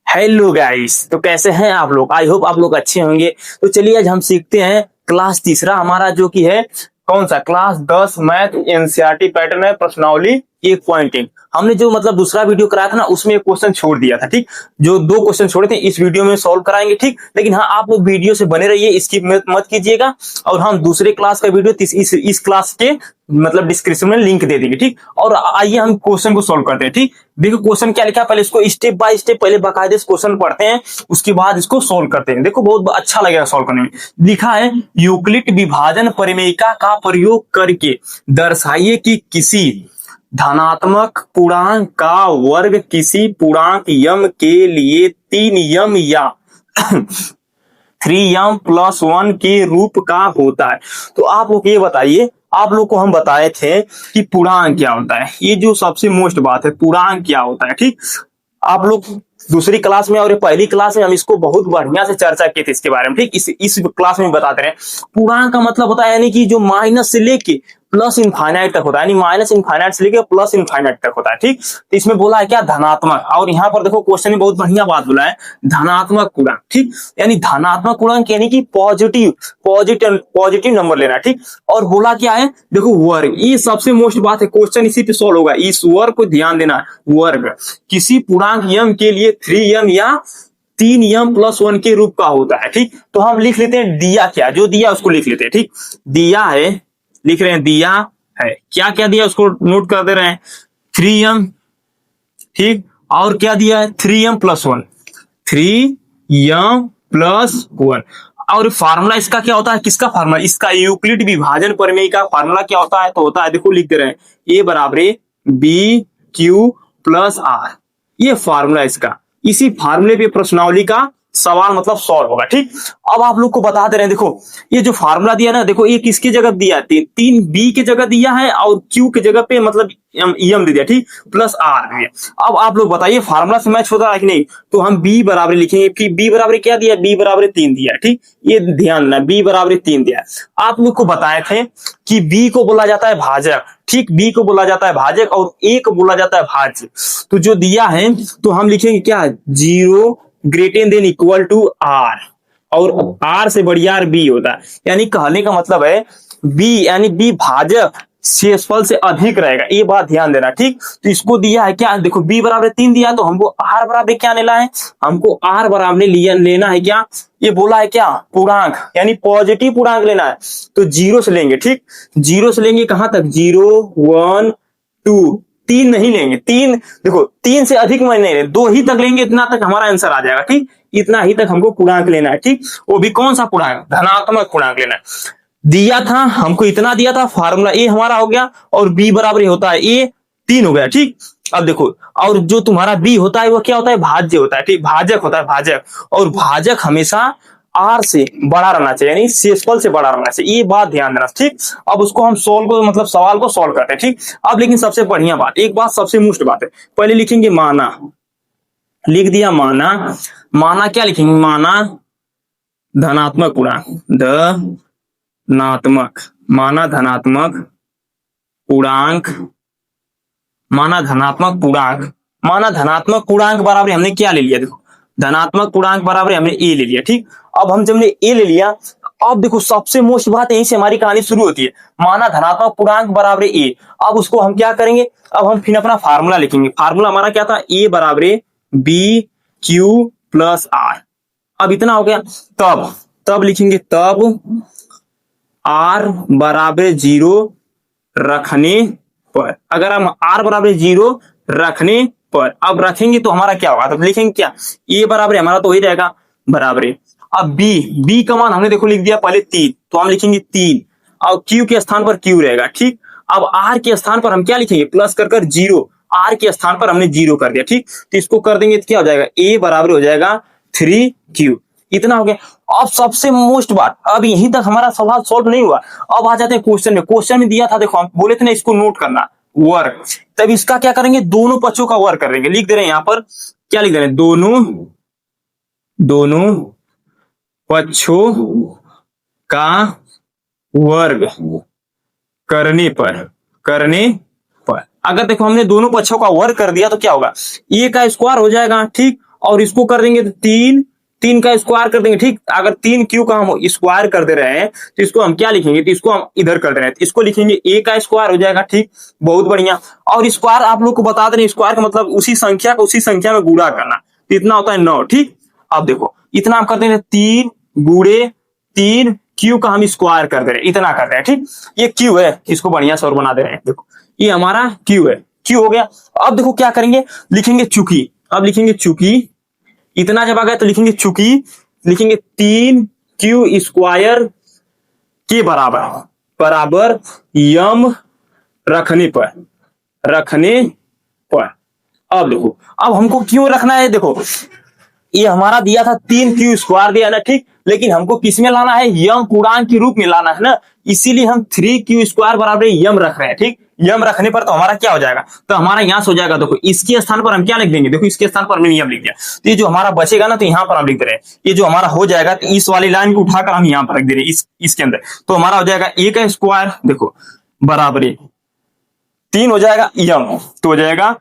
Hello guys, तो कैसे हैं आप लोग। आई होप आप लोग अच्छे होंगे। तो चलिए आज हम सीखते हैं क्लास तीसरा हमारा जो कि है कौन सा क्लास 10 मैथ एनसीईआरटी पैटर्न है प्रश्नावली एक पॉइंटिंग। हमने जो मतलब दूसरा वीडियो कराया था ना उसमें एक क्वेश्चन छोड़ दिया था। ठीक, जो दो क्वेश्चन छोड़े थे इस वीडियो में सॉल्व कराएंगे। ठीक, लेकिन हाँ आप लोग वीडियो से बने रहिए, स्किप मत कीजिएगा। और हम दूसरे क्लास का वीडियो इस क्लास के मतलब डिस्क्रिप्शन में लिंक दे देंगे। ठीक, और आइए हम क्वेश्चन को सॉल्व करते हैं। ठीक, देखो क्वेश्चन क्या लिखा है, पहले इसको स्टेप बाय स्टेप पहले बाकायदे क्वेश्चन पढ़ते हैं, उसके बाद इसको सॉल्व करते हैं। देखो बहुत अच्छा लगेगा सॉल्व करने में। लिखा है यूक्लिड विभाजन परिमेयिका का प्रयोग करके दर्शाइए कि किसी धनात्मक पूर्णांक का वर्ग किसी पूर्णांक यम के लिए 3m या 3m+1 के रूप का होता है। तो आप लोग ये बताइए, आप लोग को हम बताए थे कि पूर्णांक क्या होता है। ये जो सबसे मोस्ट बात है, पूर्णांक क्या होता है। ठीक, आप लोग दूसरी क्लास में और पहली क्लास में हम इसको बहुत बढ़िया से चर्चा किए थे इसके बारे में। ठीक, इस क्लास में बताते रहे। पूर्णांक का मतलब होता है यानी कि जो माइनस से लेके प्लस इनफाइनाइट तक होता है, यानी माइनस इनफाइनाइट से लेके प्लस इनफाइनाइट तक होता है। ठीक, तो इसमें बोला है क्या, धनात्मक। और यहाँ पर देखो क्वेश्चन में बहुत बढ़िया बात बोला है, धनात्मक पूर्णांक। ठीक, यानी धनात्मक पूर्णांक यानी कि पॉजिटिव पॉजिटिव पॉजिटिव नंबर लेना। ठीक, और बोला क्या है, देखो वर्ग, ये सबसे मोस्ट बात है, क्वेश्चन इसी पे सॉल्व होगा। इस वर्ग को ध्यान देना, वर्ग किसी पूर्णांक यम के लिए 3m या 3m+1 के रूप का होता है। ठीक, तो हम लिख लेते हैं दिया क्या, जो दिया उसको लिख लेते हैं। ठीक, दिया है, लिख रहे हैं दिया है, क्या क्या दिया उसको नोट कर दे रहे हैं, 3m। ठीक, और क्या दिया है, 3m+1, 3m+1। और फार्मूला इसका क्या होता है, किसका फार्मूला, इसका यूक्लिड विभाजन प्रमेय का फार्मूला क्या होता है, तो होता है, देखो लिख दे रहे हैं, ए बराबर BQ+R। ये फार्मूला इसका, इसी फार्मूले पे प्रश्नावली का सवाल मतलब सॉल्व होगा। ठीक, अब आप लोग को बता दे रहे हैं, देखो ये जो फार्मूला दिया ना, देखो ये किसकी जगह दिया है, 3b की जगह दिया है और q की जगह पे मतलब एम दे दिया। ठीक, प्लस आर दिया। अब आप लोग बताइए फार्मूला से मैच होता है कि नहीं, तो हम b बराबर लिखेंगे कि b बराबर क्या दिया, b बराबर 3 दिया। ठीक, ये ध्यान देना, b बराबर 3 दिया। आप लोग को बताए थे कि b को बोला जाता है भाजक। ठीक, b को बोला जाता है भाजक और a को बोला जाता है भाज्य। तो जो दिया है तो हम लिखेंगे क्या, 0 greater than equal to r, और r से बढ़िया b होता है। यानी कहने का मतलब है b यानी b भाजक शेषफल से अधिक रहेगा, ये बात ध्यान देना। ठीक, तो इसको दिया है क्या, देखो b बराबर 3 दिया, तो हमको r बराबर क्या लेना है, हमको r बराबर लेना है क्या, ये बोला है क्या, पूर्णांक यानी पॉजिटिव पूर्णांक लेना है। तो 0 से लेंगे। ठीक, 0 से लेंगे कहां तक, 0 1 2, 3 नहीं लेंगे, 3 देखो 3 से अधिक में नहीं लेंगे, 2 ही तक लेंगे, इतना तक हमारा आंसर आ जाएगा। ठीक, इतना ही तक हमको पूर्णांक लेना है। ठीक, वो भी कौन सा पूर्णांक, धनात्मक पूर्णांक लेना है। दिया था हमको, इतना दिया था, फार्मूला ए हमारा हो गया, और बी बराबर होता है ए 3 हो गया। ठीक, अब देखो, और जो तुम्हारा बी होता है वो क्या होता है, भाज्य होता है। ठीक, भाजक होता है, भाजक, और भाजक हमेशा आर से बड़ा रहना चाहिए, यानी शेषफल से बड़ा रहना चाहिए, ये बात ध्यान देना। ठीक, अब उसको हम सोल्व को मतलब सवाल को सोल्व करते हैं। ठीक, अब लेकिन सबसे बढ़िया बात, एक बात सबसे मुश्किल बात है, पहले लिखेंगे माना, लिख दिया माना। माना क्या लिखेंगे, माना धनात्मक पूर्णांक, धनात्मक, माना धनात्मक पूर्णांक, माना धनात्मक पूर्णांक, माना धनात्मक पूर्णांक बराबर हमने क्या ले लिया, देखो धनात्मक पूर्णांक बराबर हमने ए ले लिया। ठीक, अब हम जब हमने ए ले लिया, अब देखो सबसे मोस्ट बात यहीं से हमारी कहानी शुरू होती है, माना धनात्मक पूर्णांक बराबर ए। अब उसको हम क्या करेंगे, अब हम फिर अपना फार्मूला लिखेंगे। फार्मूला हमारा क्या था, ए बराबर BQ+R। अब इतना हो गया, तब लिखेंगे, तब R बराबर 0 रखने पर, अगर हम r बराबर 0 रखने पर, अब रखेंगे तो हमारा क्या होगा, तो लिखेंगे क्या, a बराबर हमारा तो वही रहेगा बराबर। अब b का मान हमने देखो लिख दिया पहले 3, तो हम लिखेंगे 3, और q के स्थान पर q रहेगा। ठीक, अब r के स्थान पर हम क्या लिखेंगे, प्लस कर 0, r के स्थान पर हमने 0 कर दिया। ठीक, तो इसको कर देंगे तो क्या हो जाएगा, a बराबर हो जाएगा 3q। इतना हो गया। अब सबसे मोस्ट बात, अब यहीं तक हमारा सवाल सॉल्व नहीं हुआ, अब आ जाते हैं क्वेश्चन में। क्वेश्चन में दिया था, देखो हम बोले थे ना इसको नोट करना, वर्ग। तब इसका क्या करेंगे, दोनों पक्षों का वर्ग करेंगे। लिख दे रहे हैं यहां पर, क्या लिख दे रहे हैं, दोनों पक्षों का वर्ग करने पर अगर देखो हमने दोनों पक्षों का वर्ग कर दिया तो क्या होगा, ए का स्क्वायर हो जाएगा। ठीक, और इसको कर देंगे तो 3 का स्क्वायर कर देंगे, ठीक। अगर 3 क्यू का हम स्क्वायर कर दे रहे हैं तो इसको हम क्या लिखेंगे, तो इसको हम इधर कर दे रहे हैं, तो इसको लिखेंगे a का स्क्वायर हो जाएगा, ठीक। बहुत बढ़िया। और स्क्वायर आप लोग को बता दें, स्क्वायर का मतलब उसी संख्या को उसी संख्या में गुणा करना, तो इतना होता है 9, ठीक। अब देखो इतना हम कर देंगे 3 गुणे 3 क्यू का हम स्क्वायर कर दे रहे हैं, इतना कर रहे हैं, ठीक। ये क्यू है, इसको बढ़िया से और बना दे रहे हैं, देखो ये हमारा क्यू है, क्यू हो गया। अब देखो क्या करेंगे, लिखेंगे चूंकि, अब लिखेंगे चूंकि, इतना जब आ गया तो लिखेंगे चूंकि, लिखेंगे 3 क्यू स्क्वायर के बराबर यम रखने पर। अब देखो, अब हमको क्यों रखना है, देखो ये हमारा दिया था 3 क्यू स्क्वायर दिया ना, ठीक। लेकिन हमको किस में लाना है, यम पूर्णांक के रूप में लाना है ना, इसीलिए हम 3 क्यू स्क्वायर बराबर यम रख रहे हैं, ठीक। यम रखने पर तो हमारा क्या हो जाएगा, तो हमारा यहां से हो जाएगा, देखो इसके स्थान पर हम क्या लिख देंगे, देखो इसके स्थान पर हमने यम लिख दिया, तो ये जो हमारा बचेगा ना, तो यहां पर हम लिख दे रहे हैं, ये जो हमारा हो जाएगा, तो इस वाली लाइन को उठाकर हम यहां पर रख दे रहे हैं, इसके अंदर, तो हमारा हो जाएगा a का स्क्वायर, देखो बराबर 3 हो जाएगा यम, तो हो जाएगा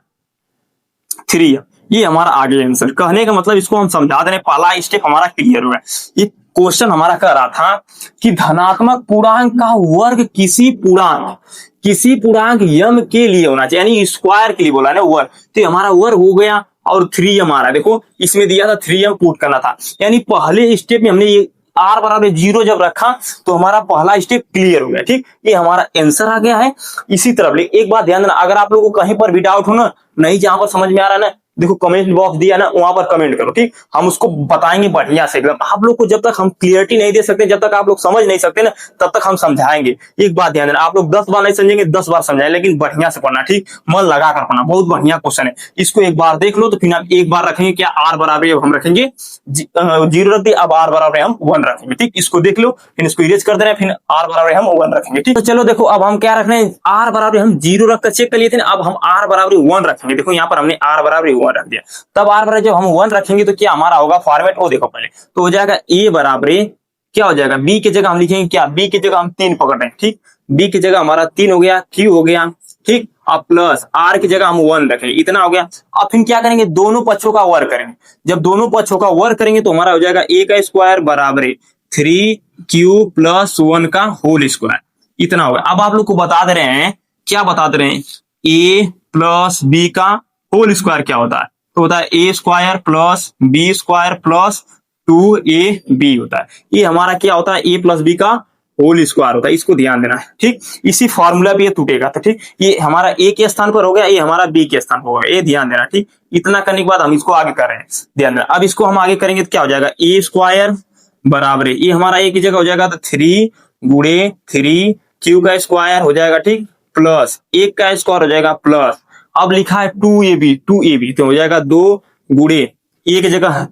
3। ये हमारा आगे आंसर। कहने का मतलब इसको हम समझा दे रहे हैं, पहला स्टेप हमारा क्लियर हुआ। ये क्वेश्चन हमारा कह रहा था कि धनात्मक पूर्णांक का वर्ग किसी पूर्णांक यम के लिए होना चाहिए, यानी स्क्वायर के लिए बोला ना वर्ग, तो हमारा वर्ग हो गया और 3 हमारा, देखो इसमें दिया था 3 पुट करना था, यानी पहले स्टेप में हमने ये r बराबर 0 जब रखा तो हमारा पहला स्टेप क्लियर हो गया, ठीक। ये हमारा आंसर आ गया है। इसी तरह एक बात ध्यान देना, अगर आप लोगों को कहीं पर भी डाउट हो ना, नहीं जहां पर समझ में आ रहा है ना, देखो कमेंट बॉक्स दिया ना, वहां पर कमेंट करो, ठीक। हम उसको बताएंगे बढ़िया से एकदम। आप लोग को जब तक हम क्लियरिटी नहीं दे सकते, जब तक आप लोग समझ नहीं सकते ना, तब तक हम समझाएंगे। एक बात ध्यान देना, आप लोग 10 बार नहीं समझेंगे, 10 बार समझाएं, लेकिन बढ़िया से पढ़ना, ठीक। मन लगा कर पढ़ना, बहुत बढ़िया क्वेश्चन है। इसको एक बार देख लो तो फिर आप एक बार रखेंगे क्या, r बराबर हम रखेंगे 0 रख दिए, अब r बराबर हम 1 रखेंगे, ठीक। इसको देख लो, फिर इसको इरेज कर दे रहे हैं, फिर r बराबर हम 1 रखेंगे, ठीक। तो चलो देखो, अब हम क्या रख रहे हैं, r बराबर हम 0 रखकर चेक कर लिए थे ना, अब हम r बराबर 1 रखेंगे। देखो यहाँ पर हमने r बराबर 1 रख दिया, तब r बराबर जब हम 1 रखेंगे तो क्या हमारा होगा फॉर्मेट, वो देखो पहले, तो हो जाएगा a बराबर क्या हो जाएगा, b की जगह हम लिखेंगे क्या, b की जगह हम 3 पकड़ रहे हैं, ठीक। b की जगह हमारा 3 हो गया, q हो गया, ठीक। अब प्लस r की जगह हम 1 रखेंगे, इतना हो गया। अब फिर क्या करेंगे, दोनों पक्षों का वर्ग करेंगे। जब दोनों पक्षों का वर्ग करेंगे तो हमारा हो जाएगा a का स्क्वायर बराबर 3q प्लस 1 का होल स्क्वायर, इतना होगा। अब आप लोग को बता दे रहे हैं, क्या बता दे रहे हैं, a प्लस b का होल स्क्वायर क्या होता है, तो होता है a square plus b square plus 2ab होता है। ये हमारा क्या होता है, a प्लस b का होल स्क्वायर होता है, इसको ध्यान देना है, ठीक। इसी फॉर्मूला भी ये टूटेगा, तो ठीक, ये हमारा a के स्थान पर हो गया, ये हमारा b के स्थान पर होगा, ये ध्यान देना, ठीक। इतना करने के बाद हम इसको आगे कर रहे हैं, ध्यान देना। अब इसको हम आगे करेंगे तो क्या हो जाएगा, a स्क्वायर बराबर ये हमारा a की जगह हो जाएगा तो 3 गुणे 3q का स्क्वायर हो जाएगा, ठीक, प्लस 1 का स्क्वायर हो जाएगा प्लस, अब लिखा है 2ab तो हो जाएगा 2 गुणे a की जगह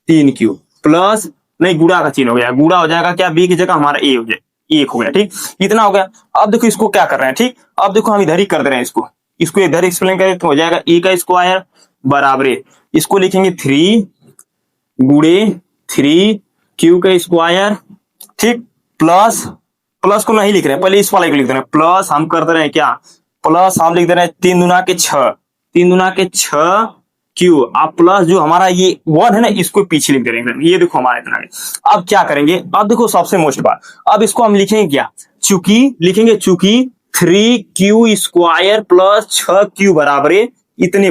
3q प्लस, नहीं गुणा का चिन्ह हो गया, गुणा हो जाएगा क्या, b की जगह हमारा a हो जाए 1 हो गया, ठीक। इतना हो गया। अब देखो इसको क्या कर रहे हैं, ठीक। अब देखो हम इधर ही कर दे रहे हैं, इसको इधर एक्सप्लेन करें तो हो जाएगा a का स्क्वायर बराबर, इसको लिखेंगे 3 गुणे 3q का स्क्वायर, ठीक, प्लस को नहीं लिख रहे हैं, पहले इस वाले को लिख दे रहे हैं, प्लस हम कर दे रहे हैं क्या, प्लस हम लिख दे रहे हैं 3 दूना के 6 क्यू, अब प्लस जो हमारा ये 1 है ना, इसको पीछे लिख दे रहे हैं, ये देखो हमारा इतना है। अब क्या करेंगे, अब देखो सबसे मोस्ट बात, अब इसको हम लिखेंगे क्या, लिखेंगे चूंकि 3q स्क्वायर प्लस 6q बराबर इतने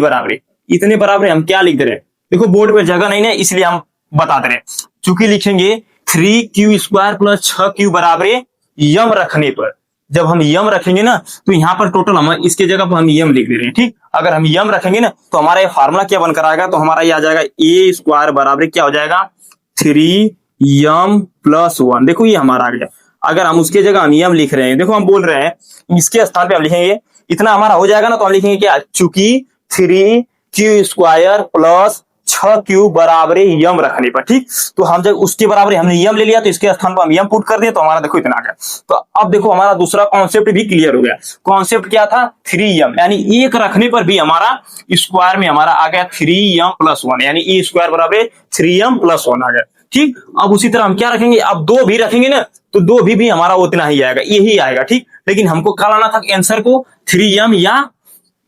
बराबर हम क्या लिख दे रहे हैं, देखो बोर्ड पे जगह नहीं है इसलिए हम बता दे रहे हैं, चूंकि लिखेंगे 3q स्क्वायर प्लस 6q बराबर यम रखने पर, जब हम यम रखेंगे ना तो यहाँ पर टोटल हम इसके जगह पर हम यम लिख दे रहे हैं, ठीक। अगर हम यम रखेंगे ना तो हमारा ये फार्मूला क्या बनकर आएगा, तो हमारा ये आ जाएगा a स्क्वायर बराबर क्या हो जाएगा 3m प्लस 1, देखो ये हमारा आ गया। अगर हम उसके जगह हम यम लिख रहे हैं, देखो हम बोल रहे हैं इसके स्थान पे हम लिखेंगे, इतना हमारा हो जाएगा ना, तो हम लिखेंगे क्या, चूंकि 3q स्क्वायर प्लस 6q बराबर यम रखने पर, ठीक। तो हम जब उसके बराबर हमने यम ले लिया तो इसके स्थान पर हम यम पुट कर दिया, तो हमारा देखो इतना आ गया। तो अब देखो हमारा दूसरा कॉन्सेप्ट भी क्लियर हो गया। कॉन्सेप्ट क्या था, 3m, यानी एक रखने पर भी हमारा स्क्वायर में हमारा आ गया 3m प्लस 1, यानी e स्क्वायर बराबर 3m प्लस 1 आ गया, ठीक। अब उसी तरह हम क्या रखेंगे, अब 2 भी रखेंगे ना तो 2 भी हमारा उतना ही आएगा, यही आएगा, ठीक। लेकिन हमको क्या लाना था आंसर को, 3m या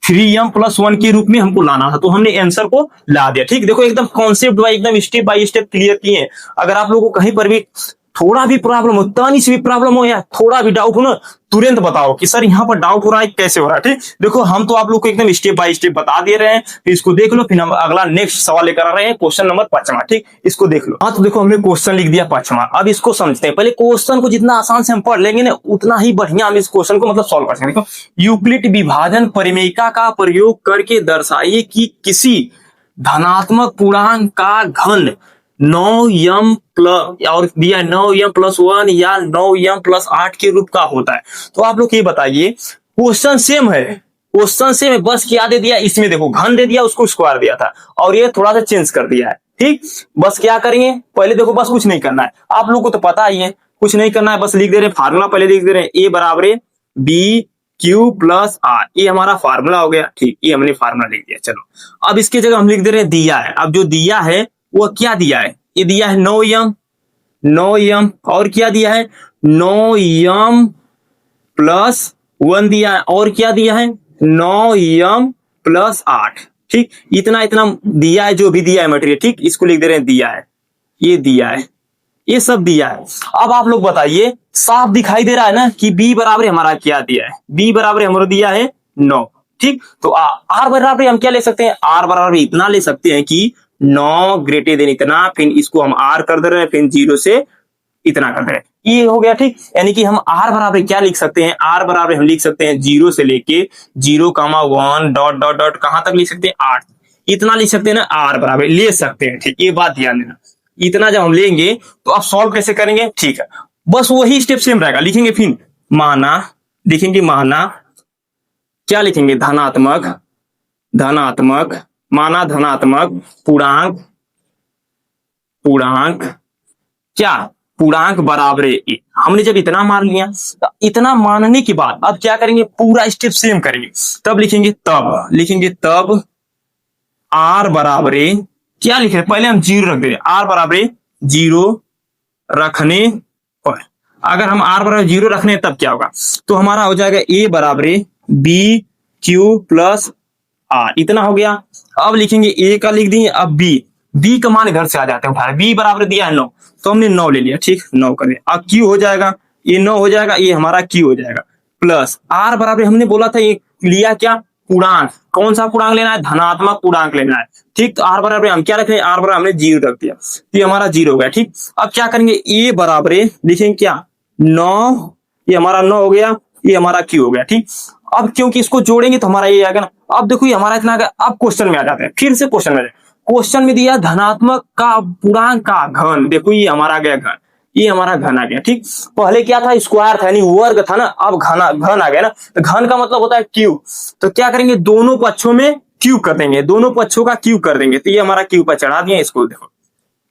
3m+1 के रूप में हमको लाना था, तो हमने आंसर को ला दिया। ठीक, देखो एकदम कॉन्सेप्ट वाइज एकदम स्टेप बाय स्टेप क्लियर किए। अगर आप लोगों को कहीं पर भी थोड़ा भी प्रॉब्लम हो, तनी सी भी प्रॉब्लम हो या थोड़ा भी डाउट हो ना, तुरंत बताओ कि सर यहाँ पर डाउट हो रहा है, कैसे हो रहा है। ठीक, देखो हम तो आप लोग को एकदम स्टेप बाय स्टेप बता दे रहे हैं, फिर इसको देख लो। फिर हम अगला नेक्स्ट सवाल लेकर आ रहे हैं, क्वेश्चन नंबर 5वां। ठीक, इसको देख लो। हाँ, तो देखो हमने क्वेश्चन लिख दिया 5वां। अब इसको समझते हैं। पहले क्वेश्चन को जितना आसान से हम पढ़ लेंगे ना, उतना ही बढ़िया हम इस क्वेश्चन को मतलब सॉल्व कर सकेंगे। देखो, यूक्लिड विभाजन परिमेयिका का प्रयोग करके दर्शाइए कि किसी धनात्मक पूर्णांक का घन 9m प्लस और दिया 9m+1 या 9m+8 के रूप का होता है। तो आप लोग ये बताइए, क्वेश्चन सेम है, क्वेश्चन सेम है, बस क्या दे दिया इसमें, देखो घन दे दिया, उसको स्क्वायर दिया था और ये थोड़ा सा चेंज कर दिया है। ठीक, बस क्या करेंगे, पहले देखो बस कुछ नहीं करना है, आप लोग को तो पता ही है, कुछ नहीं करना है, बस लिख दे रहे हैं फार्मूला। पहले लिख दे रहे हैं A बराबर BQ+R, ये हमारा फार्मूला हो गया। ठीक, ये हमने फार्मूला लिख दिया। चलो, अब इसके जगह हम लिख दे रहे हैं दिया है। अब जो दिया है वो क्या दिया है, ये दिया है 9m और क्या दिया है 9m+1 दिया है, और क्या दिया है 9m+8। ठीक, इतना इतना दिया है, जो भी दिया है मटेरियल। ठीक, इसको लिख दे रहे हैं दिया है, ये दिया है, ये सब दिया है। अब आप लोग बताइए, साफ दिखाई दे रहा है ना कि B बराबर हमारा क्या दिया है, B बराबर हमारा दिया है 9। ठीक, तो R बराबर हम क्या ले सकते हैं, R बराबर इतना ले सकते हैं कि 9 ग्रेटर देन इतना, फिर इसको हम R कर दे रहे हैं, फिर 0 से इतना कर दे रहे हैं, ये हो गया। ठीक, यानी कि हम R बराबर क्या लिख सकते हैं, R बराबर हम लिख सकते हैं 0 से लेके 0,1 डॉट डॉट डॉट कहां तक लिख सकते हैं 8, इतना लिख सकते हैं ना, R बराबर ले सकते हैं। ठीक, ये बात ध्यान देना, इतना जब हम लेंगे तो आप सॉल्व कैसे करेंगे। ठीक है, बस वही स्टेप सेम रहेगा, लिखेंगे फिर माना, लिखेंगे माना, क्या लिखेंगे धनात्मक, धनात्मक माना धनात्मक पूर्णांक, पूर्णांक क्या, पूर्णांक बराबर ए। हमने जब इतना मान लिया, इतना मानने के बाद अब क्या करेंगे, पूरा स्टेप सेम करेंगे। तब लिखेंगे, तब लिखेंगे, तब R बराबर क्या लिखे, पहले हम 0 रख दे, R बराबर 0 रखने पर, अगर हम R बराबर 0 रखने तब क्या होगा, तो हमारा हो जाएगा A बराबर BQ+R, इतना हो गया। अब लिखेंगे A का लिख दिए, अब B का मान इधर से आ जाते हैं, B बराबर दिया है 9, तो हमने 9 ले लिया। ठीक, 9 कर दिया। अब Q हो जाएगा, ये 9 हो जाएगा, ये हमारा Q हो जाएगा, प्लस R बराबर हमने बोला था, ये लिया क्या पूर्णांक, कौन सा पूर्णांक लेना है, धनात्मक पूर्णांक लेना है। ठीक, तो R बराबर हम क्या रख रहे हैं, R बराबर हमने 0 रख दिया, तो ये हमारा 0 हो गया। ठीक, अब क्या करेंगे, A बराबर लिखेंगे क्या 9, ये हमारा 9 हो गया, ये हमारा Q हो गया। ठीक, अब क्योंकि इसको जोड़ेंगे तो हमारा ये आएगा ना। अब देखो ये हमारा इतना आ गया। अब क्वेश्चन में आ जाते हैं, फिर से क्वेश्चन में, क्वेश्चन में दिया धनात्मक का पूर्णांक का घन, देखो ये हमारा आ गया घन, ये हमारा घन आ गया। ठीक, पहले क्या था, स्क्वायर था यानी वर्ग था ना, अब घन आ गया ना, तो घन का मतलब होता है क्यूब। तो क्या करेंगे, दोनों पक्षों में क्यूब कर देंगे, दोनों पक्षों का क्यूब कर देंगे, तो ये हमारा क्यूब पर चढ़ा दिया, इसको देखो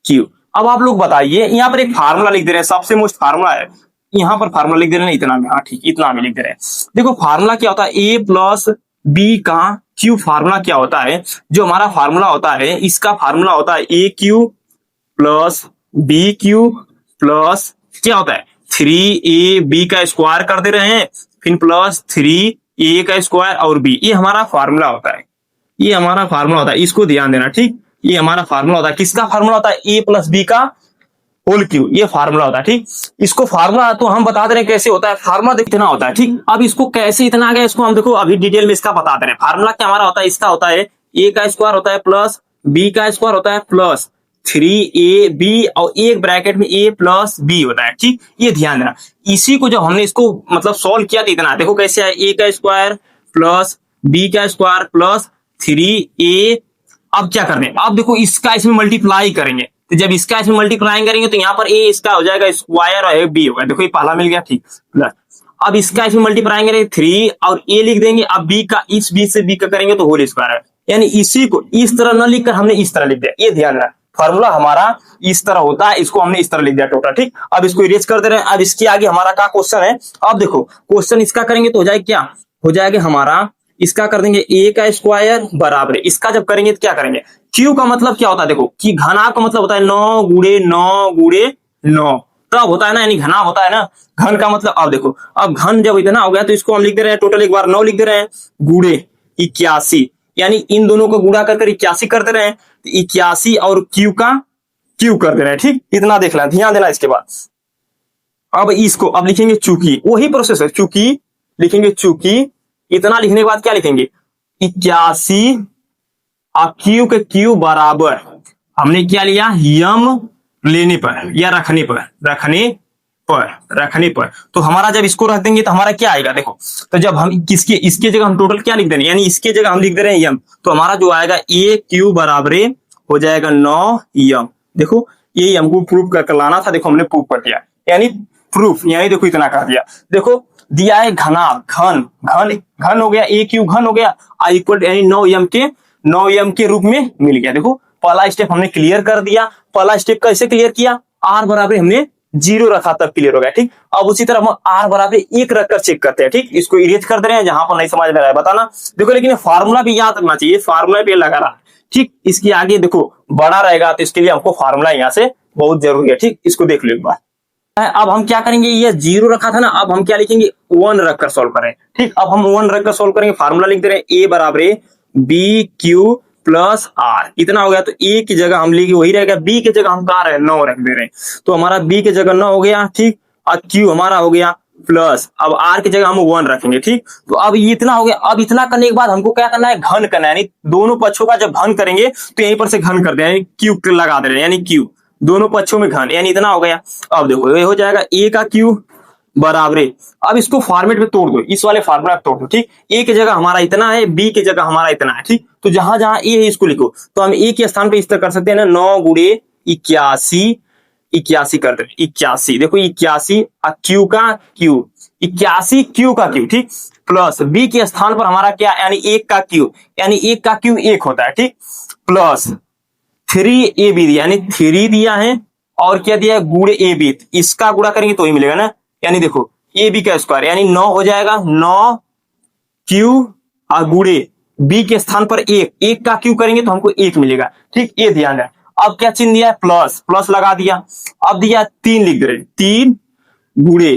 क्यूब। अब आप लोग बताइए, यहाँ पर एक फार्मूला लिख दे रहे हैं, सबसे मोस्ट फार्मूला है, यहाँ पर फार्मूला लिख दे रहे हैं इतना में। हाँ ठीक, इतना में लिख दे रहे हैं। देखो फार्मूला क्या होता है, A+B का क्यूब, फार्मूला क्या होता है, जो हमारा फार्मूला होता है, इसका फार्मूला होता है AQ+BQ+ क्या होता है 3AB का स्क्वायर कर दे रहे हैं, फिर प्लस 3A का स्क्वायर और B, ये हमारा फार्मूला होता है, ये हमारा फार्मूला होता है, इसको ध्यान देना। ठीक, ये हमारा फार्मूला होता है, किसका फार्मूला होता है, A+B का होल क्यूब, ये फार्मूला होता है। ठीक, इसको फार्मूला तो हम बता दे रहे हैं कैसे होता है, फार्मूला इतना होता है। ठीक, अब इसको कैसे इतना आ गया, इसको हम देखो अभी डिटेल में इसका बता दे रहे हैं। फार्मूला क्या हमारा होता है, इसका होता है A का स्क्वायर होता है प्लस B का स्क्वायर होता है प्लस 3AB और एक ब्रैकेट में A+B होता है। ठीक, ये ध्यान देना। इसी को जब हमने इसको मतलब सॉल्व किया तो इतना देखो कैसे है, A का स्क्वायर प्लस B का स्क्वायर प्लस 3A। अब क्या करने, अब देखो इसका इसमें मल्टीप्लाई करेंगे, तो जब इसका इसमें मल्टीप्लाई करेंगे तो यहाँ पर A इसका हो जाएगा स्क्वायर और B होगा, देखो ये पहला मिल गया। ठीक, प्लस अब इसका इसमें मल्टीप्लाई करेंगे 3 और A लिख देंगे, अब B का इस B से B का करेंगे तो होल स्क्वायर है, यानी इसी को इस तरह न लिखकर हमने इस तरह लिख दिया, ये ध्यान रखना। फॉर्मूला हमारा इस तरह होता है, इसको हमने इस तरह लिख दिया टोटल। ठीक, अब इसको इरेज कर दे रहे हैं। अब इसके आगे हमारा क्या क्वेश्चन है, अब देखो क्वेश्चन इसका करेंगे तो हो जाएगा क्या, हो जाएगा हमारा इसका कर देंगे A का स्क्वायर बराबर, इसका जब करेंगे तो क्या करेंगे, Q का मतलब क्या होता है, देखो कि घना का मतलब होता है 9 गुणे 9 गुणे 9, तब होता है ना, यानी घना होता है ना, घन का मतलब। अब देखो अब घन जब इतना हो गया तो इसको हम लिख दे रहे हैं टोटल, एक बार 9 लिख दे रहे हैं गुणे 81, यानी इन दोनों को गुणा कर 81 कर दे रहे हैं, तो 81 और क्यू का क्यू कर दे रहे हैं। ठीक, इतना देख लेना, ध्यान देना। इसके बाद अब इसको अब लिखेंगे चूंकि, वही प्रोसेस है, चूंकि लिखेंगे, चूंकि इतना लिखने के बाद क्या लिखेंगे, 81 और क्यू के क्यू बराबर हमने क्या लिया, यम लेने पर या रखने पर तो हमारा जब इसको रख देंगे तो हमारा क्या आएगा, देखो। तो जब हम किसके इसके जगह हम टोटल क्या लिख दे रहे हैं, यानी इसके जगह हम लिख दे रहे हैं यम, तो हमारा जो आएगा ए क्यू बराबर हो जाएगा 9 यम। देखो ये हमको प्रूफ कर लाना था, देखो हमने प्रूफ कर दिया, यानी प्रूफ, यानी देखो इतना कर दिया। देखो दिया है घन हो गया, ए क्यू घन हो गया, आई इक्वल यानी 9 यम के रूप में मिल गया। देखो पहला स्टेप हमने क्लियर कर दिया। पहला स्टेप कैसे क्लियर किया, आर बराबर हमने 0 रखा तब क्लियर हो गया। ठीक, अब उसी तरह हम आर बराबर 1 रखकर चेक करते हैं। ठीक, इसको इरेज कर दे रहे हैं, जहां पर नहीं समझ में रहा है बताना। देखो लेकिन फार्मूला भी याद रखना चाहिए, फार्मूला पे लगा रहा। ठीक, इसके आगे देखो बड़ा रहेगा तो इसके लिए हमको फार्मूला यहाँ से बहुत जरूरी है। ठीक, इसको देख लो एक बार। अब हम क्या करेंगे, ये 0 रखा था ना, अब हम क्या लिखेंगे, 1 रखकर सॉल्व करें। ठीक, अब हम 1 रखकर सॉल्व करेंगे, फार्मूला लिख दे रहे हैं, ए बराबर बी क्यू प्लस आर, इतना हो गया। तो ए की जगह हम लिखे वही रहेगा, बी की जगह हम कहा रहे 9 रख दे रहे हैं, तो हमारा बी की जगह 9 हो गया। ठीक, और क्यू हमारा हो गया प्लस, अब आर की जगह हम 1 रखेंगे। ठीक, तो अब ये इतना हो गया। अब इतना करने के बाद हमको क्या करना है, घन करना है, यानी दोनों पक्षों का जब घन करेंगे तो यहीं पर से घन कर दें, क्यू लगा दे रहे हैं, यानी क्यू दोनों पक्षों में घन, यानी इतना हो गया। अब देखो ये हो जाएगा ए का क्यू बराबर, अब इसको फॉर्मेट में तोड़ दो, इस वाले फार्मूला तोड़ दो। ठीक, ए की जगह हमारा इतना है, बी की जगह हमारा इतना है। ठीक, तो जहां जहां ए है इसको लिखो, तो हम ए के स्थान पे इस तरह कर सकते हैं ना, 9 गुणे 81 कर दे, 81। देखो 81 क्यू का क्यू, 81 क्यू का क्यू। ठीक, प्लस बी के स्थान पर हमारा क्या, यानी 1 का क्यू, यानी 1 का क्यू 1 होता है। ठीक, प्लस 3 ए बी दिया, यानी 3 दिया है, और क्या दिया है, गुणे ए बी, इसका गुणा करेंगे तो ही मिलेगा ना, यानी देखो ए बी का स्क्वायर, यानी 9 हो जाएगा, 9 क्यू और गुणे बी के स्थान पर 1 का क्यू करेंगे तो हमको 1 मिलेगा। ठीक, ये ध्यान है। अब क्या चिन्ह दिया है, प्लस लगा दिया। अब दिया 3 लिख दे रहे, 3 गुणे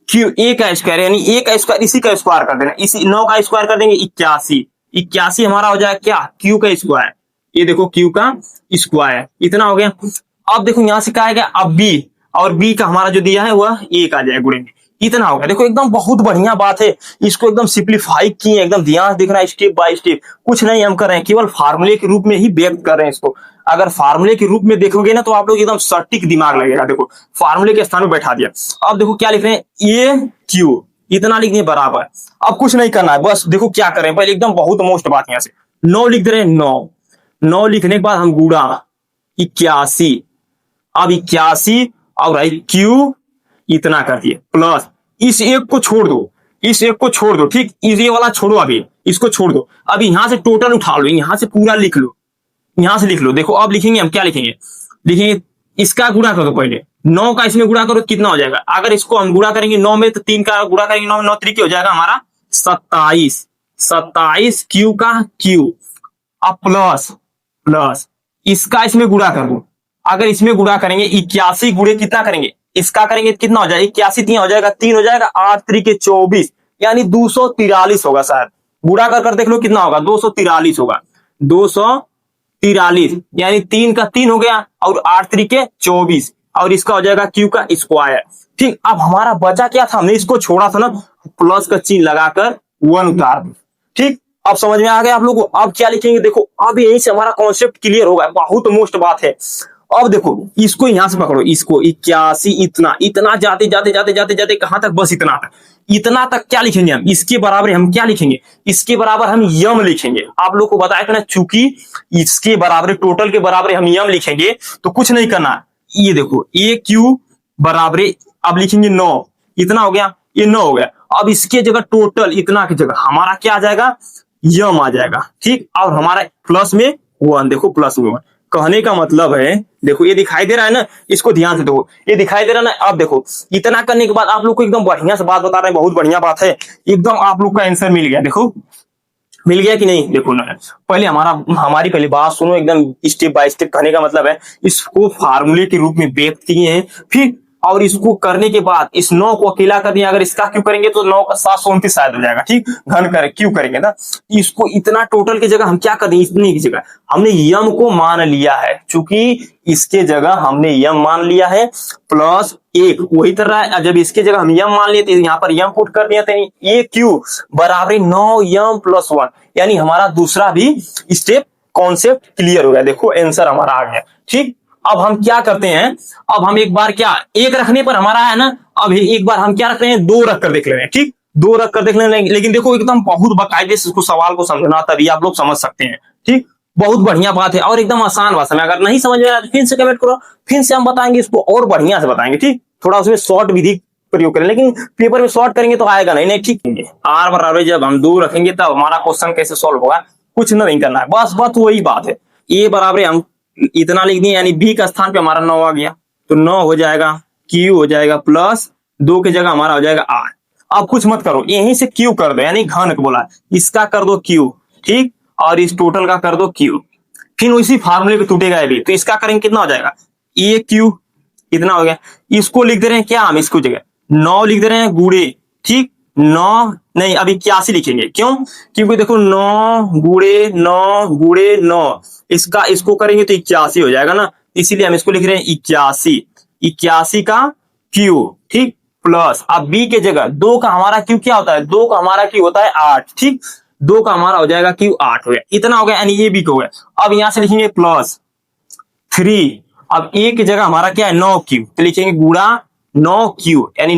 क्यू ए का स्क्वायर, यानी ए का स्क्वायर इसी का स्क्वायर कर देना, इसी 9 का स्क्वायर कर देंगे, 81 हमारा हो जाएगा क्या, क्यू का स्क्वायर, ये देखो क्यू का स्क्वायर, इतना हो गया। अब देखो यहां से क्या आएगा, अब बी, और बी का हमारा जो दिया है वह 1 आ जाएगा गुणे में, इतना होगा। देखो एकदम बहुत बढ़िया बात है, इसको एकदम सिंप्लीफाई किए, एकदम ध्यान दिख रहा है, स्टेप बाय स्टेप, कुछ नहीं हम कर रहे हैं, केवल फार्मूले के रूप में ही व्यक्त कर रहे हैं इसको। अगर फार्मूले के रूप में देखोगे ना तो आप लोग एकदम सटीक दिमाग लगेगा। देखो फार्मूले के स्थान में बैठा दिया। अब देखो क्या लिख रहे हैं, ए क्यू इतना लिखने बराबर, अब कुछ नहीं करना है, बस देखो क्या कर रहे हैं, पहले एकदम बहुत मोस्ट बात यहाँ से 9 लिख दे रहे हैं, 9 लिखने के बाद हम गुणा 81, अब 81 और क्यू इतना कर दिए, प्लस इस एक को छोड़ दो, ठीक, ये वाला छोड़ो, अभी इसको छोड़ दो, अभी यहां से टोटल उठा लो, यहां से पूरा लिख लो, यहां से लिख लो। देखो अब लिखेंगे हम, क्या लिखेंगे इसका गुणा करो, पहले 9 का इसमें गुणा करो, कितना हो जाएगा, अगर इसको हम गुणा करेंगे 9 में तो 3 का गुणा करेंगे 9 में, 9 3 हो जाएगा हमारा 27 क्यू का क्यू, अब प्लस इसका इसमें गुणा कर दो, अगर इसमें गुणा करेंगे 81 गुणे कितना करेंगे, इसका करेंगे कितना हो जाएगा, 81 3 हो जाएगा, 3 हो जाएगा, 8 3 के 24, यानी 243 होगा शायद, गुणा कर देख लो कितना होगा, 243 होगा, 243, यानी 3 का 3 हो गया और 8 3 के 24, और इसका हो जाएगा क्यू का स्क्वायर। ठीक, अब हमारा बचा क्या था, हमने इसको छोड़ा था ना, प्लस का चिन्ह लगाकर 1 उतार दो। ठीक, अब समझ में आ गया आप लोगों को। अब क्या लिखेंगे, देखो अब यहीं से हमारा कॉन्सेप्ट क्लियर होगा, बहुत मोस्ट बात है। अब देखो इसको यहां से पकड़ो, इसको 81 इतना जाते कहां तक, बस इतना तक क्या लिखेंगे हम, इसके बराबर हम क्या लिखेंगे, इसके बराबर हम यम लिखेंगे। आप लोग को बताया कि ना, चूंकि इसके बराबर टोटल के बराबर हम यम लिखेंगे तो कुछ नहीं करना, ये देखो ए क्यू बराबर, अब लिखेंगे 9, इतना हो गया, ये 9 हो गया। अब इसके जगह टोटल इतना की जगह हमारा क्या आ जाएगा, यम आ जाएगा। ठीक, और हमारा प्लस में 1, देखो प्लस में 1, कहने का मतलब है, देखो ये दिखाई दे रहा है ना, इसको ध्यान से देखो, ये दिखाई दे रहा है ना। अब देखो इतना करने के बाद आप लोग को एकदम बढ़िया से बात बता रहे हैं, बहुत बढ़िया बात है, एकदम आप लोग का आंसर मिल गया। देखो मिल गया कि नहीं, देखो ना, पहले हमारी पहले बात सुनो, एकदम स्टेप बाय स्टेप। कहने का मतलब है इसको फार्मूले के रूप में व्यक्त किए हैं, फिर और इसको करने के बाद इस 9 को अकेला कर दिया, अगर इसका क्यू करेंगे तो 9 का 729 शायद हो जाएगा, ठीक, घन कर क्यू करेंगे ना, इसको इतना टोटल की जगह हम क्या कर दें, इतनी की जगह हमने यम को मान लिया है, चूंकि इसके जगह हमने यम मान लिया है प्लस 1, वही तरह जब इसके जगह हम यम मान लिए तो यहाँ पर यम पुट कर दिया, तो ये क्यू बराबर 9 यम प्लस 1, यानी हमारा दूसरा भी स्टेप कॉन्सेप्ट क्लियर हो गया। देखो आंसर हमारा आ गया, ठीक। अब हम क्या करते हैं, अब हम एक बार क्या एक रखने पर हमारा है ना, अब एक बार हम क्या रख रहे हैं, 2 रख कर देख ले रहे हैं, ठीक, 2 रख कर देख ले रहे हैं, लेकिन देखो एकदम बहुत बाकायदे से इसको सवाल को समझना, तभी आप लोग समझ सकते हैं, ठीक, बहुत बढ़िया बात है और एकदम आसान भाषा में। अगर नहीं समझ में आया तो फिर से कमेंट करो, फिर से हम बताएंगे इसको और बढ़िया से बताएंगे, ठीक, थोड़ा उसमें शॉर्ट विधि प्रयोग करें, लेकिन पेपर में शॉर्ट करेंगे तो आएगा नहीं, ठीक। आर बराबर जब हम 2 रखेंगे तब हमारा क्वेश्चन कैसे सॉल्व होगा, कुछ नहीं करना है, बस वही बात है। ए बराबर हम इतना लिख दिए, यानी बी का स्थान पे हमारा 9 आ गया, तो 9 हो जाएगा, क्यू हो जाएगा प्लस 2 की जगह हमारा हो जाएगा आर। अब कुछ मत करो, यहीं से क्यू कर दो, यानी घन को बोला, इसका कर दो क्यू, ठीक, और इस टोटल का कर दो क्यू, फिर उसी फार्मूले पे टूटेगा ये भी, तो इसका करेंगे कितना हो जाएगा, ए क्यू इतना हो गया। इसको लिख दे रहे हैं क्या, हम इसको जगह 9 लिख दे रहे हैं गुड़े, ठीक, 9 नहीं अभी 81 लिखेंगे, क्यों, क्योंकि देखो 9 गुड़े 9, इसका इसको करेंगे तो 81 हो जाएगा ना, इसीलिए हम इसको लिख रहे हैं 81 का क्यू, ठीक, प्लस अब बी के जगह 2 का हमारा क्यू क्या होता है, 2 का हमारा क्यू होता है 8, ठीक, 2 का हमारा हो जाएगा क्यू 8 हो गया, इतना हो गया, यानी ये बी को हो गया। अब यहां से लिखेंगे प्लस 3, अब ए की जगह हमारा क्या है 9 क्यू, तो लिखेंगे गुड़ा 9 क्यू, यानी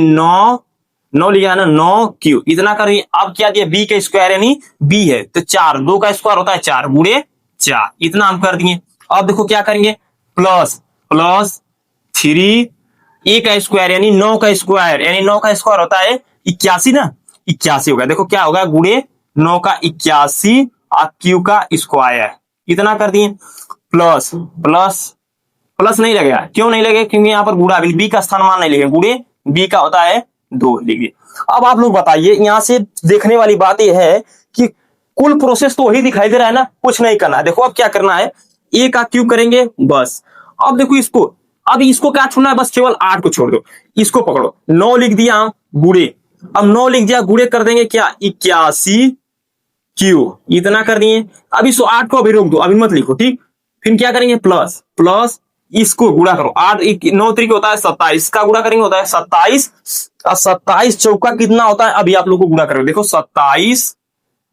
9 लिया ना 9 क्यू, इतना करिए। अब क्या दिया, बी का स्क्वायर यानी बी है तो 4, 2 का स्क्वायर होता है 4 गुड़े 4, इतना हम कर दिए। अब देखो क्या करेंगे, प्लस 3, ए का स्क्वायर यानी 9 का स्क्वायर, यानी 9 का स्क्वायर होता है 81 ना, 81 हो गया, देखो क्या होगा गुड़े 9 का 81 और क्यू का स्क्वायर, इतना कर दिए। प्लस नहीं लगेगा, क्यों नहीं लगेगा, क्योंकि यहाँ पर गुड़ा बी का स्थान मान नहीं लिखे, गुड़े बी का होता है 2 लिखिए। अब आप लोग बताइए, यहां से देखने वाली बात यह है कि कुल प्रोसेस तो वही दिखाई दे रहा है ना, कुछ नहीं करना है। देखो अब क्या करना है, ए का क्यू करेंगे बस। अब देखो इसको क्या छोड़ना है, बस केवल 8 को छोड़ दो, इसको पकड़ो, 9 लिख दिया गुड़े, अब 9 लिख दिया गुड़े कर देंगे क्या 81 क्यू, इतना कर दिए। अब इस 8 को अभी रोक दो, अभी मत लिखो, ठीक, फिर क्या करेंगे प्लस इसको गुणा करो, 8 9 तरीके होता है 27, का गुणा करेंगे होता है 27, और 27 चौका कितना होता है, अभी आप लोग को गुणा करोगे, देखो 27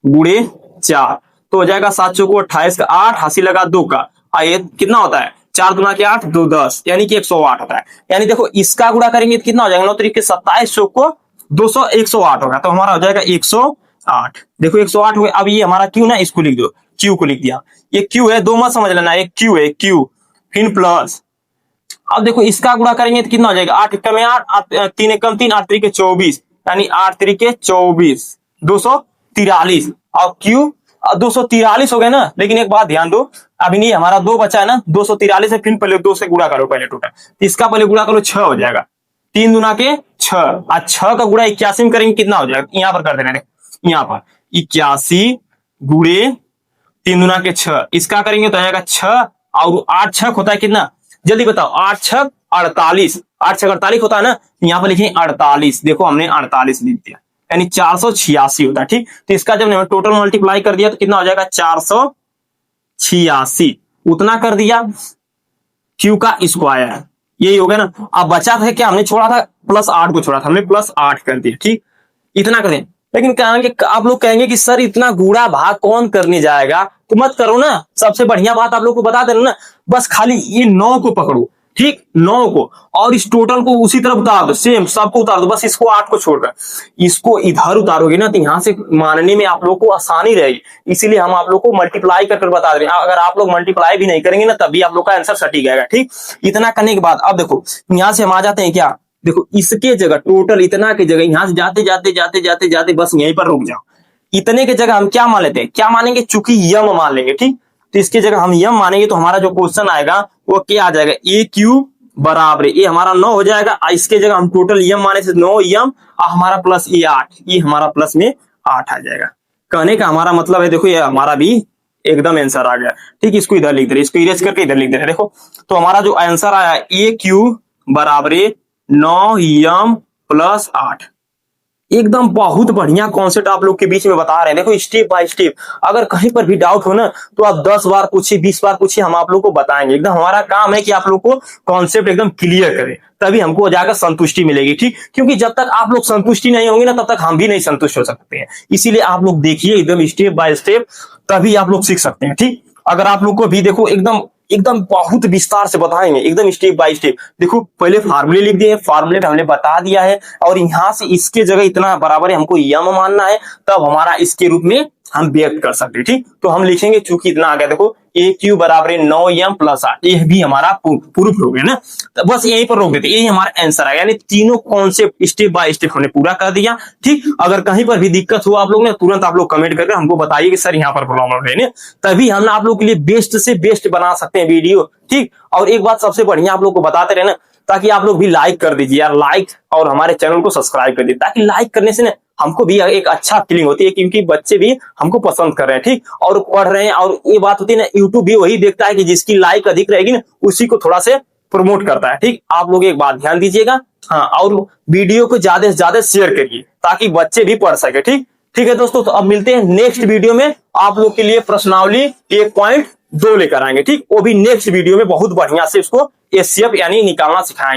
गुड़े 4 तो हो जाएगा 7 चौको 28 का 8, हासिल लगा 2 का, ये कितना होता है 4 दूना के 8 2 10, यानी कि 108 होता है। यानी देखो इसका गुणा करेंगे तो कितना हो जाएगा, 9 तरीके 27 चौको 200 108 होगा, तो हमारा हो जाएगा 108। देखो 108 हुए। अब ये हमारा क्यू ना, इसको लिख दो, क्यू को लिख दिया, ये क्यू है, 2 मत समझ लेना, एक क्यू है क्यू, फिर प्लस। अब देखो इसका गुणा करेंगे तो कितना हो जाएगा, 8 एकम 8, 3 एकम 3, 8 तरीके 24, यानी 8 तरीके 24 243, और क्यू 243 हो गए ना। लेकिन एक बात ध्यान दो, अभी नहीं हमारा 2 बचा है ना, 243 है, फिर पहले 2 से गुणा करो, पहले टोटल, इसका पहले गुणा करो 6 हो जाएगा, 3 दूना के 6, और 6 का गुणा 81 में करेंगे कितना हो जाएगा, यहाँ पर कर देना, यहाँ पर 81 गुणे 3 दूना के 6, इसका करेंगे तो आएगा 6, और 8 6 होता है कितना, जल्दी बताओ, 8 6 48, 8 6 48 होता है ना, यहाँ पर लिखेंगे 48, देखो हमने 48 लिख दिया, यानी 486 होता है, ठीक। तो इसका जब टोटल मल्टीप्लाई कर दिया तो कितना हो जाएगा 486, उतना कर दिया, क्यू का स्क्वायर, यही हो गया ना। अब बचा था क्या, हमने छोड़ा था +8 को छोड़ा था, हमने +8 कर दिया, ठीक, इतना करें। लेकिन कहेंगे, आप लोग कहेंगे कि सर इतना गुणा भाग कौन करने जाएगा, तो मत करो ना, सबसे बढ़िया बात आप लोग को बता देना ना, बस खाली ये 9 को पकड़ो, ठीक, 9 को, और इस टोटल को उसी तरफ उतार दो, सेम सबको उतार दो, बस इसको 8 को छोड़कर इसको इधर उतारोगे ना, तो यहां से मानने में आप लोग को आसानी रहेगी, इसीलिए हम आप लोग को मल्टीप्लाई कर बता रहे हैं। अगर आप लोग मल्टीप्लाई भी नहीं करेंगे ना, तभी आप लोग का आंसर सटीक आएगा, ठीक। इतना करने के बाद अब देखो यहां से हम आ जाते हैं क्या, देखो इसके जगह टोटल इतना की जगह यहां से जाते जाते बस यहीं पर रुक जाओ, इतने की जगह हम क्या मान लेते हैं, क्या मानेंगे, चूंकि यम मान लेंगे, ठीक, तो इसके जगह हम यम मानेंगे, तो हमारा जो क्वेश्चन आएगा वो क्या आ जाएगा, ए क्यू बराबर ये हमारा 9 हो जाएगा, इसके जगह हम टोटल यम माने से 9 यम, और हमारा प्लस ये 8, ये हमारा प्लस में 8 आ जाएगा। कहने का हमारा मतलब है, देखो ये हमारा भी एकदम आंसर आ गया, ठीक। इसको इधर लिख दे रहे, इसको इरेज करके इधर लिख दे रहे, देखो तो हमारा जो आंसर आया ए क्यू बराबर 9m+8। एकदम बहुत बढ़िया कॉन्सेप्ट आप लोग के बीच में बता रहे हैं। देखो स्टेप बाय स्टेप, अगर कहीं पर भी डाउट हो ना तो आप 10 बार पूछिए, 20 बार पूछिए, हम आप लोग को बताएंगे। एकदम हमारा काम है कि आप लोग को कॉन्सेप्ट एकदम क्लियर करें, तभी हमको जाकर संतुष्टि मिलेगी। ठीक, क्योंकि जब तक आप लोग संतुष्टि नहीं होंगे ना तब तक हम भी नहीं संतुष्ट हो सकते हैं। इसीलिए आप लोग देखिए एकदम स्टेप बाय स्टेप, तभी आप लोग सीख सकते हैं। ठीक, अगर आप लोग को भी देखो एकदम एकदम बहुत विस्तार से बताएंगे, एकदम स्टेप बाय स्टेप। देखो पहले फार्मूले लिख दिए, फार्मूले हमने बता दिया है, और यहां से इसके जगह इतना बराबर है हमको यम मानना है, तब हमारा इसके रूप में हम व्यक्त कर सकते हैं। ठीक, तो हम लिखेंगे, चूंकि इतना आ गया, देखो AQ बराबर 9m+8, ये भी हमारा प्रूफ हो गया ना। तो बस यहीं पर रोक देते, यही हमारा आंसर है। यानी तीनों कॉन्सेप्ट स्टेप बाय स्टेप हमने पूरा कर दिया। ठीक, अगर कहीं पर भी दिक्कत हुआ आप लोग ने, तुरंत आप लोग कमेंट करके हमको बताइए कि सर यहाँ पर प्रॉब्लम है ना, तभी हम आप लोग के लिए बेस्ट से बेस्ट बना सकते हैं वीडियो। ठीक, और एक बात सबसे बढ़िया आप लोग को बताते रहे ना, ताकि आप लोग भी लाइक कर दीजिए यार, लाइक, और हमारे चैनल को सब्सक्राइब कर दीजिए, ताकि लाइक करने से ना हमको भी एक अच्छा फीलिंग होती है, क्योंकि बच्चे भी हमको पसंद कर रहे हैं। ठीक, और पढ़ रहे हैं, और ये बात होती है ना, यूट्यूब भी वही देखता है कि जिसकी लाइक अधिक रहेगी ना उसी को थोड़ा से प्रमोट करता है। ठीक, आप लोग एक बात ध्यान दीजिएगा, हाँ, और वीडियो को ज्यादा से ज्यादा शेयर करिए ताकि बच्चे भी पढ़ सके। ठीक, ठीक है दोस्तों, तो अब मिलते हैं नेक्स्ट वीडियो में। आप लोग के लिए प्रश्नावली 1.2 लेकर आएंगे। ठीक, वो भी नेक्स्ट वीडियो में बहुत बढ़िया से उसको एचसीएफ यानी निकालना सिखाएंगे।